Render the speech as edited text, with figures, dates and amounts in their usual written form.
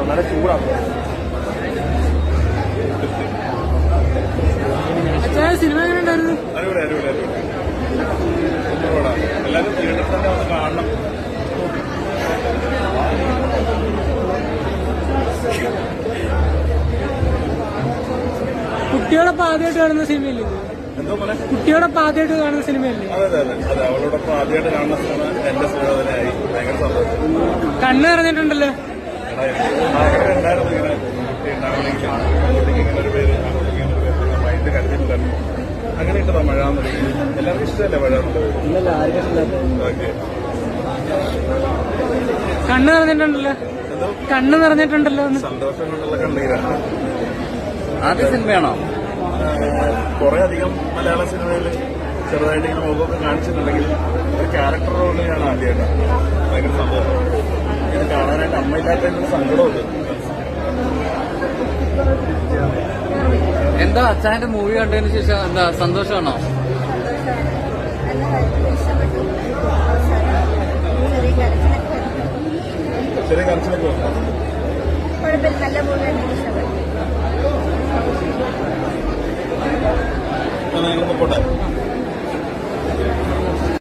നല്ല ചൂടാണ്. സിനിമ എങ്ങനെ ഉണ്ടായിരുന്നു? അടിപൊളി അടിപൊളി അടിപൊളി. എല്ലാവരും തിയേറ്ററിൽ തന്നെ വന്ന് കാണണം. കുട്ടിയോടൊപ്പം ആദ്യമായിട്ട് കാണുന്ന സിനിമയല്ലേ? എന്തോ പോലെ കുട്ടിയോടൊപ്പം ആദ്യമായിട്ട് കാണുന്ന സിനിമയല്ലേ? അതെ അതെ അതെ അതെ. അവളോടൊപ്പം ആദ്യമായിട്ട് കാണുന്ന സിനിമ എന്റെ സിനിമ തന്നെയായി. ഭയങ്കര സന്തോഷം. കണ്ണ് നിറഞ്ഞിട്ടുണ്ടല്ലോ. ആഗ്രഹം ഉണ്ടായിരുന്നു ഇങ്ങനെ കുട്ടി ഉണ്ടാവണമെങ്കിൽ അങ്ങോട്ടേക്ക് ഇങ്ങനെ ഒരു പേര് അങ്ങോട്ടേക്ക് ഇങ്ങനെ ഒരു പേര് മൈൻഡ് കരുതിയിട്ടുണ്ടായിരുന്നു. അങ്ങനെ ഇട്ടതാ മഴ എന്നുണ്ടെങ്കിൽ. എല്ലാവർക്കും ഇഷ്ടമല്ലേ മഴ എന്നുള്ളത്? ഓക്കെ. കണ്ണ് നിറഞ്ഞിട്ടുണ്ടല്ലോ. എന്തോ കണ്ണ് നിറഞ്ഞിട്ടുണ്ടല്ലോ. സന്തോഷം കൊണ്ടുള്ള കണ്ണീരാണ്. ആദ്യ സിനിമയാണോ? കുറെ അധികം മലയാള സിനിമയിൽ ചെറുതായിട്ട് ഇങ്ങനെ മുഖമൊക്കെ കാണിച്ചിട്ടുണ്ടെങ്കിൽ ഒരു ക്യാരക്ടർ റോളിൽ ഞാൻ ആദ്യമായിട്ടാണ്. ഭയങ്കര സന്തോഷം. ഇത് കാണാനായിട്ട് അമ്മയില്ലാത്തതിന്റെ സങ്കടമുണ്ട്. എന്താ അച്ഛന്റെ മൂവി കണ്ടതിന് ശേഷം എന്താ സന്തോഷമാണോ? ചെറിയ കരച്ചിലൊക്കെ വന്നു. നല്ല മൂവി ഇഷ്ടപ്പെട്ടു. ഞങ്ങൾ പോട്ടെ.